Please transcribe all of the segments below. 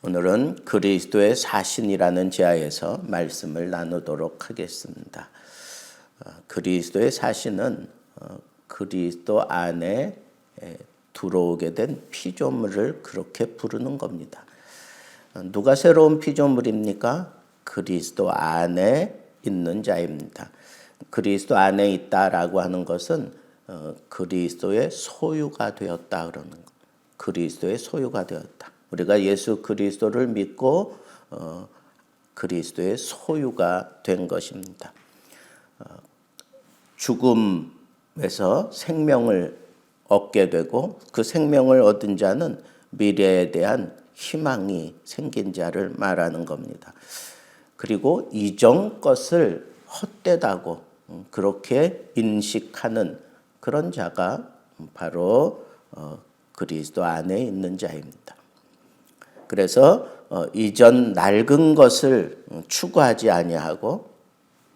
오늘은 그리스도의 사신이라는 제하에서 말씀을 나누도록 하겠습니다. 그리스도의 사신은 그리스도 안에 들어오게 된 피조물을 그렇게 부르는 겁니다. 누가 새로운 피조물입니까? 그리스도 안에 있는 자입니다. 그리스도 안에 있다라고 하는 것은 그리스도의 소유가 되었다 그러는 것. 그리스도의 소유가 되었다. 우리가 예수 그리스도를 믿고 그리스도의 소유가 된 것입니다. 죽음에서 생명을 얻게 되고 그 생명을 얻은 자는 미래에 대한 희망이 생긴 자를 말하는 겁니다. 그리고 이전 것을 헛되다고 그렇게 인식하는 그런 자가 바로 그리스도 안에 있는 자입니다. 그래서 이전 낡은 것을 추구하지 아니하고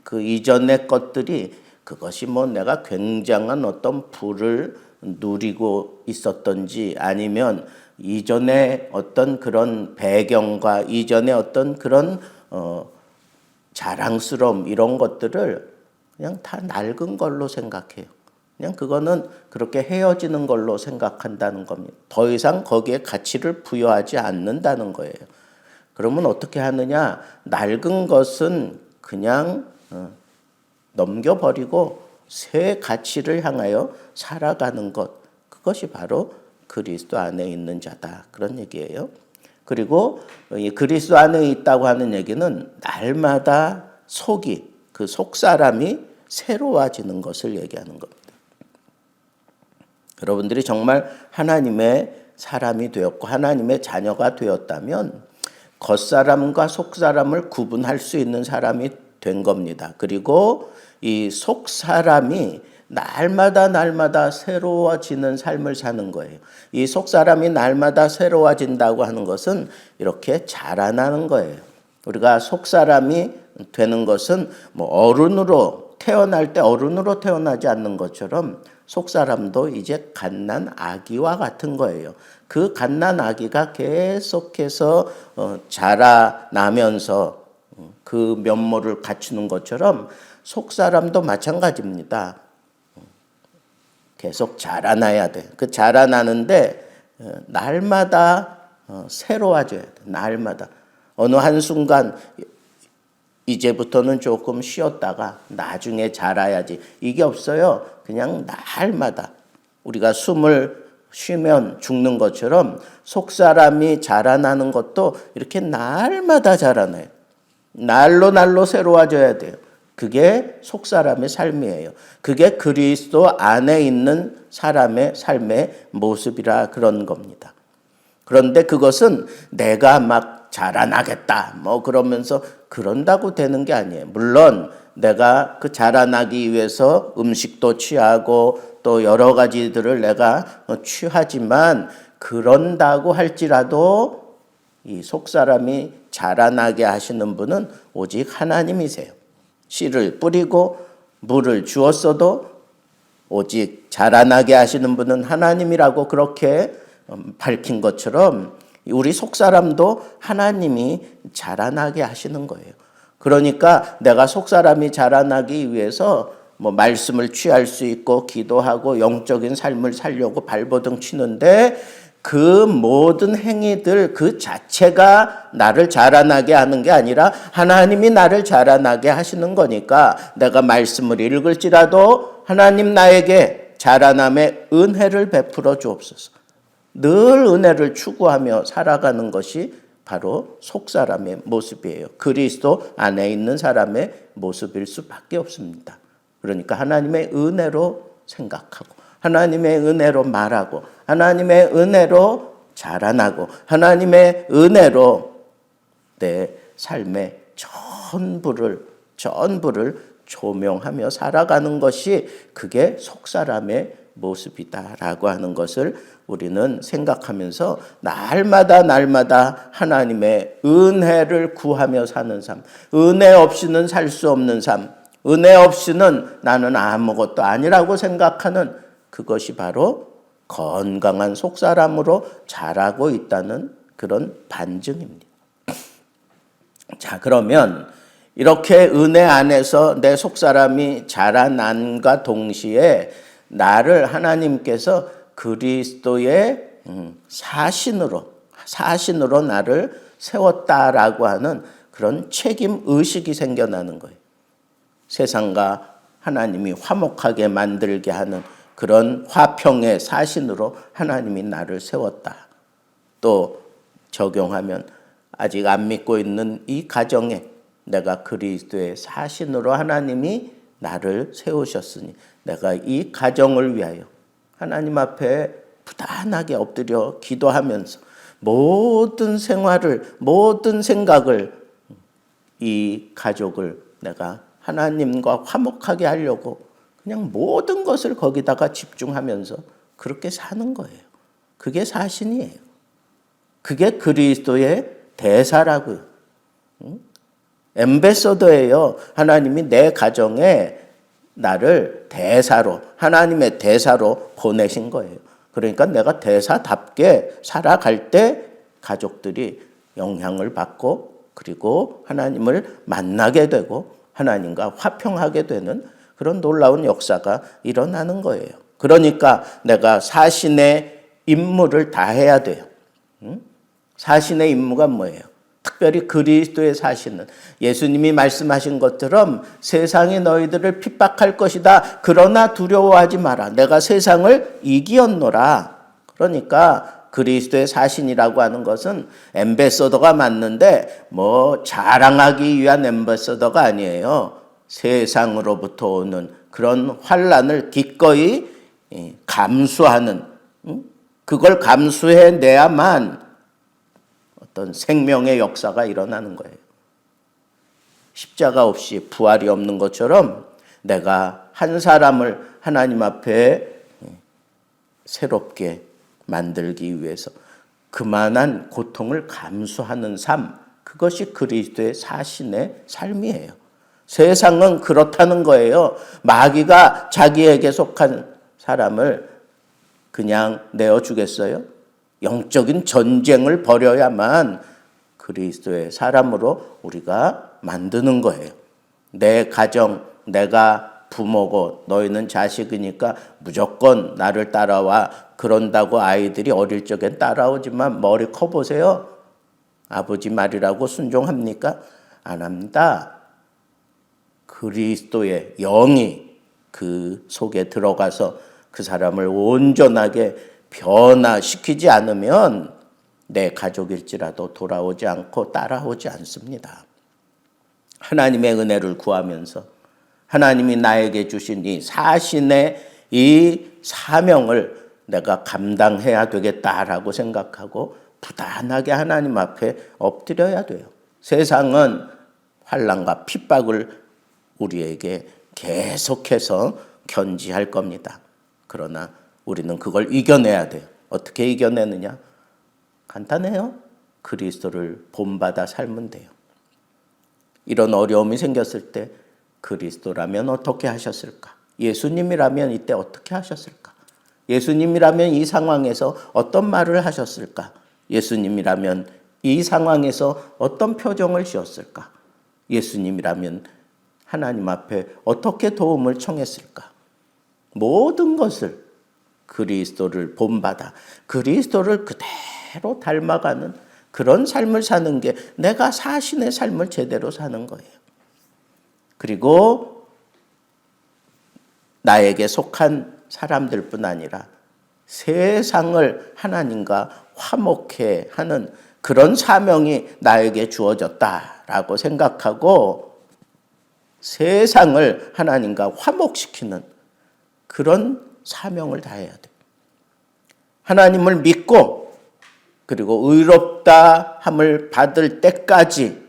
그 이전의 것들이 그것이 내가 굉장한 어떤 부를 누리고 있었던지 아니면 이전에 어떤 그런 배경과 이전에 어떤 그런 자랑스러움 이런 것들을 그냥 다 낡은 걸로 생각해요. 그냥 그거는 그렇게 헤어지는 걸로 생각한다는 겁니다. 더 이상 거기에 가치를 부여하지 않는다는 거예요. 그러면 어떻게 하느냐? 낡은 것은 그냥 넘겨버리고 새 가치를 향하여 살아가는 것. 그것이 바로 그리스도 안에 있는 자다. 그런 얘기예요. 그리고 이 그리스도 안에 있다고 하는 얘기는 날마다 그 속사람이 새로워지는 것을 얘기하는 겁니다. 여러분들이 정말 하나님의 사람이 되었고 하나님의 자녀가 되었다면 겉사람과 속사람을 구분할 수 있는 사람이 된 겁니다. 그리고 이 속사람이 날마다 새로워지는 삶을 사는 거예요. 이 속사람이 날마다 새로워진다고 하는 것은 이렇게 자라나는 거예요. 우리가 속사람이 되는 것은 어른으로 태어날 때 어른으로 태어나지 않는 것처럼 속사람도 이제 갓난 아기와 같은 거예요. 그 갓난 아기가 계속해서 자라나면서 그 면모를 갖추는 것처럼 속사람도 마찬가지입니다. 계속 자라나야 돼. 그 자라나는데 날마다 새로워져야 돼. 날마다. 어느 한순간 이제부터는 조금 쉬었다가 나중에 자라야지. 이게 없어요. 그냥 날마다 우리가 숨을 쉬면 죽는 것처럼 속사람이 자라나는 것도 이렇게 날마다 자라나요. 날로 새로워져야 돼요. 그게 속사람의 삶이에요. 그게 그리스도 안에 있는 사람의 삶의 모습이라 그런 겁니다. 그런데 그것은 내가 막 자라나겠다 그러면서 그런다고 되는 게 아니에요. 물론 내가 그 자라나기 위해서 음식도 취하고 또 여러 가지들을 내가 취하지만 그런다고 할지라도 이 속사람이 자라나게 하시는 분은 오직 하나님이세요. 씨를 뿌리고 물을 주었어도 오직 자라나게 하시는 분은 하나님이라고 그렇게 밝힌 것처럼 우리 속사람도 하나님이 자라나게 하시는 거예요. 그러니까 내가 속사람이 자라나기 위해서 말씀을 취할 수 있고 기도하고 영적인 삶을 살려고 발버둥 치는데 그 모든 행위들 그 자체가 나를 자라나게 하는 게 아니라 하나님이 나를 자라나게 하시는 거니까 내가 말씀을 읽을지라도 하나님 나에게 자라남의 은혜를 베풀어 주옵소서. 늘 은혜를 추구하며 살아가는 것이 바로 속사람의 모습이에요. 그리스도 안에 있는 사람의 모습일 수밖에 없습니다. 그러니까 하나님의 은혜로 생각하고 하나님의 은혜로 말하고 하나님의 은혜로 자라나고 하나님의 은혜로 내 삶의 전부를 조명하며 살아가는 것이 그게 속사람의 모습이다라고 하는 것을 우리는 생각하면서 날마다 하나님의 은혜를 구하며 사는 삶, 은혜 없이는 살 수 없는 삶, 은혜 없이는 나는 아무것도 아니라고 생각하는 그것이 바로 건강한 속사람으로 자라고 있다는 그런 반증입니다. 자, 그러면 이렇게 은혜 안에서 내 속사람이 자라남과 동시에 나를 하나님께서 그리스도의 사신으로 나를 세웠다라고 하는 그런 책임 의식이 생겨나는 거예요. 세상과 하나님이 화목하게 만들게 하는 그런 화평의 사신으로 하나님이 나를 세웠다. 또 적용하면 아직 안 믿고 있는 이 가정에 내가 그리스도의 사신으로 하나님이 나를 세우셨으니 내가 이 가정을 위하여 하나님 앞에 부단하게 엎드려 기도하면서 모든 생활을, 모든 생각을, 이 가족을 내가 하나님과 화목하게 하려고 그냥 모든 것을 거기다가 집중하면서 그렇게 사는 거예요. 그게 사신이에요. 그게 그리스도의 대사라고요. 앰베서더예요. 하나님이 내 가정에 나를 대사로, 하나님의 대사로 보내신 거예요. 그러니까 내가 대사답게 살아갈 때 가족들이 영향을 받고 그리고 하나님을 만나게 되고 하나님과 화평하게 되는 그런 놀라운 역사가 일어나는 거예요. 그러니까 내가 사신의 임무를 다 해야 돼요. 사신의 임무가 뭐예요? 특별히 그리스도의 사신은 예수님이 말씀하신 것처럼 세상이 너희들을 핍박할 것이다. 그러나 두려워하지 마라. 내가 세상을 이기었노라. 그러니까 그리스도의 사신이라고 하는 것은 앰베서더가 맞는데 뭐 자랑하기 위한 앰베서더가 아니에요. 세상으로부터 오는 그런 환난을 기꺼이 감수하는, 그걸 감수해내야만 어떤 생명의 역사가 일어나는 거예요. 십자가 없이 부활이 없는 것처럼 내가 한 사람을 하나님 앞에 새롭게 만들기 위해서 그만한 고통을 감수하는 삶, 그것이 그리스도의 사신의 삶이에요. 세상은 그렇다는 거예요. 마귀가 자기에게 속한 사람을 그냥 내어주겠어요? 영적인 전쟁을 벌여야만 그리스도의 사람으로 우리가 만드는 거예요. 내 가정, 내가 부모고 너희는 자식이니까 무조건 나를 따라와. 그런다고 아이들이 어릴 적엔 따라오지만 머리 커보세요. 아버지 말이라고 순종합니까? 안 합니다. 그리스도의 영이 그 속에 들어가서 그 사람을 온전하게 변화시키지 않으면 내 가족일지라도 돌아오지 않고 따라오지 않습니다. 하나님의 은혜를 구하면서 하나님이 나에게 주신 이 사신의 이 사명을 내가 감당해야 되겠다라고 생각하고 부단하게 하나님 앞에 엎드려야 돼요. 세상은 환난과 핍박을 우리에게 계속해서 견지할 겁니다. 그러나 우리는 그걸 이겨내야 돼요. 어떻게 이겨내느냐? 간단해요. 그리스도를 본받아 살면 돼요. 이런 어려움이 생겼을 때 그리스도라면 어떻게 하셨을까? 예수님이라면 이때 어떻게 하셨을까? 예수님이라면 이 상황에서 어떤 말을 하셨을까? 예수님이라면 이 상황에서 어떤 표정을 지었을까? 예수님이라면 하나님 앞에 어떻게 도움을 청했을까? 모든 것을 그리스도를 본받아 그리스도를 그대로 닮아가는 그런 삶을 사는 게 내가 사신의 삶을 제대로 사는 거예요. 그리고 나에게 속한 사람들뿐 아니라 세상을 하나님과 화목해 하는 그런 사명이 나에게 주어졌다라고 생각하고 세상을 하나님과 화목시키는 그런 사명을 다해야 돼요. 하나님을 믿고 그리고 의롭다 함을 받을 때까지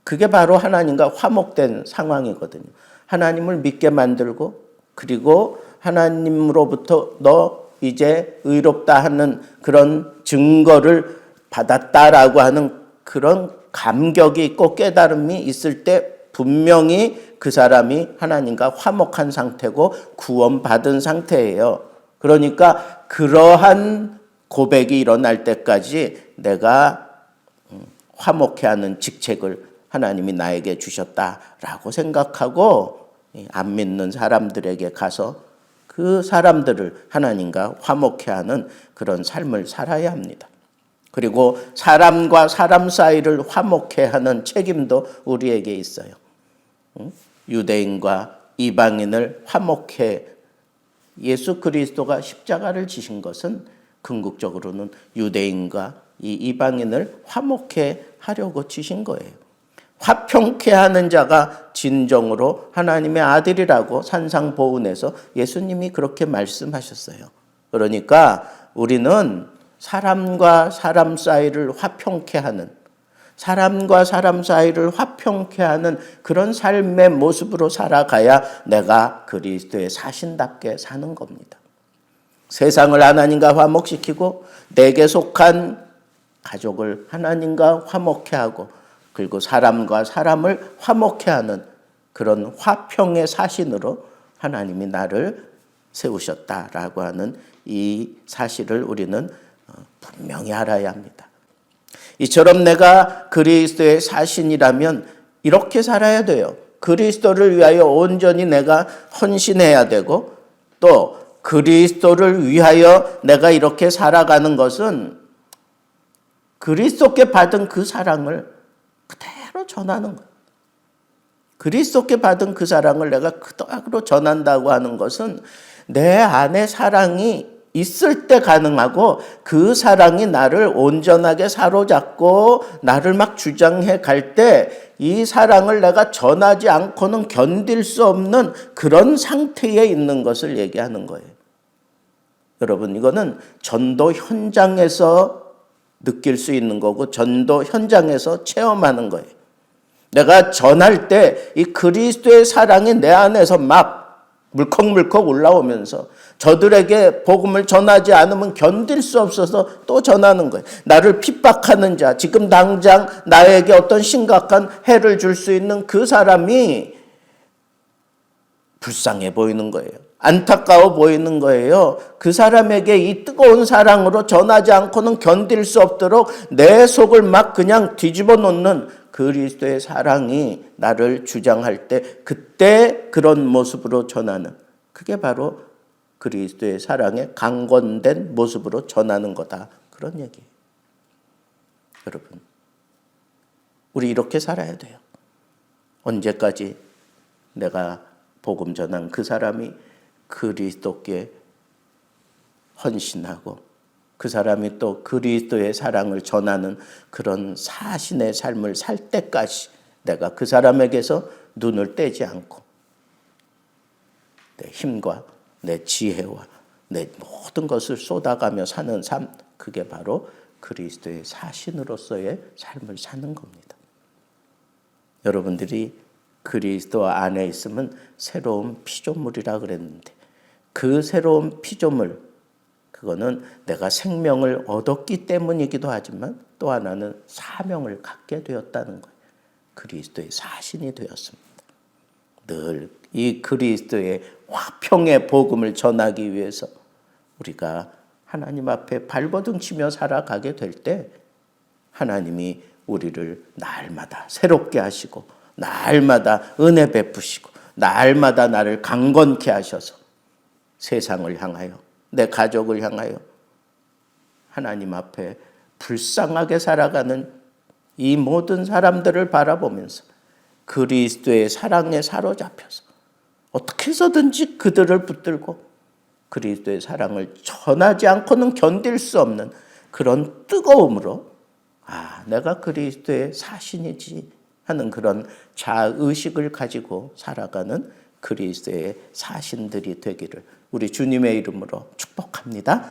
그게 바로 하나님과 화목된 상황이거든요. 하나님을 믿게 만들고 그리고 하나님으로부터 너 이제 의롭다 하는 그런 증거를 받았다라고 하는 그런 감격이 있고 깨달음이 있을 때 분명히 그 사람이 하나님과 화목한 상태고 구원받은 상태예요. 그러니까 그러한 고백이 일어날 때까지 내가 화목해하는 직책을 하나님이 나에게 주셨다라고 생각하고 안 믿는 사람들에게 가서 그 사람들을 하나님과 화목해하는 그런 삶을 살아야 합니다. 그리고 사람과 사람 사이를 화목해하는 책임도 우리에게 있어요. 유대인과 이방인을 화목해 예수 그리스도가 십자가를 지신 것은 궁극적으로는 유대인과 이 이방인을 화목해 하려고 지신 거예요. 화평케 하는 자가 진정으로 하나님의 아들이라고 산상보훈에서 예수님이 그렇게 말씀하셨어요. 그러니까 우리는 사람과 사람 사이를 화평케 하는, 사람과 사람 사이를 화평케 하는 그런 삶의 모습으로 살아가야 내가 그리스도의 사신답게 사는 겁니다. 세상을 하나님과 화목시키고 내게 속한 가족을 하나님과 화목케 하고 그리고 사람과 사람을 화목케 하는 그런 화평의 사신으로 하나님이 나를 세우셨다라고 하는 이 사실을 우리는 분명히 알아야 합니다. 이처럼 내가 그리스도의 사신이라면 이렇게 살아야 돼요. 그리스도를 위하여 온전히 내가 헌신해야 되고 또 그리스도를 위하여 내가 이렇게 살아가는 것은 그리스도께 받은 그 사랑을 그대로 전하는 거예요. 그리스도께 받은 그 사랑을 내가 그대로 전한다고 하는 것은 내 안에 사랑이 있을 때 가능하고 그 사랑이 나를 온전하게 사로잡고 나를 막 주장해 갈 때 이 사랑을 내가 전하지 않고는 견딜 수 없는 그런 상태에 있는 것을 얘기하는 거예요. 여러분, 이거는 전도 현장에서 느낄 수 있는 거고 전도 현장에서 체험하는 거예요. 내가 전할 때 이 그리스도의 사랑이 내 안에서 막 물컥물컥 올라오면서 저들에게 복음을 전하지 않으면 견딜 수 없어서 또 전하는 거예요. 나를 핍박하는 자, 지금 당장 나에게 어떤 심각한 해를 줄 수 있는 그 사람이 불쌍해 보이는 거예요. 안타까워 보이는 거예요. 그 사람에게 이 뜨거운 사랑으로 전하지 않고는 견딜 수 없도록 내 속을 막 그냥 뒤집어 놓는 그리스도의 사랑이 나를 주장할 때 그때 그런 모습으로 전하는 그게 바로 그리스도의 사랑의 강건된 모습으로 전하는 거다. 그런 얘기예요. 여러분, 우리 이렇게 살아야 돼요. 언제까지 내가 복음 전한 그 사람이 그리스도께 헌신하고 그 사람이 또 그리스도의 사랑을 전하는 그런 사신의 삶을 살 때까지 내가 그 사람에게서 눈을 떼지 않고 내 힘과 내 지혜와 내 모든 것을 쏟아가며 사는 삶, 그게 바로 그리스도의 사신으로서의 삶을 사는 겁니다. 여러분들이 그리스도 안에 있으면 새로운 피조물이라 그랬는데 그 새로운 피조물, 그거는 내가 생명을 얻었기 때문이기도 하지만 또 하나는 사명을 갖게 되었다는 거예요. 그리스도의 사신이 되었습니다. 늘 이 그리스도의 화평의 복음을 전하기 위해서 우리가 하나님 앞에 발버둥 치며 살아가게 될 때 하나님이 우리를 날마다 새롭게 하시고 날마다 은혜 베푸시고 날마다 나를 강건케 하셔서 세상을 향하여 내 가족을 향하여 하나님 앞에 불쌍하게 살아가는 이 모든 사람들을 바라보면서 그리스도의 사랑에 사로잡혀서 어떻게 해서든지 그들을 붙들고 그리스도의 사랑을 전하지 않고는 견딜 수 없는 그런 뜨거움으로 내가 그리스도의 사신이지 하는 그런 자의식을 가지고 살아가는 그리스도의 사신들이 되기를 우리 주님의 이름으로 축복합니다.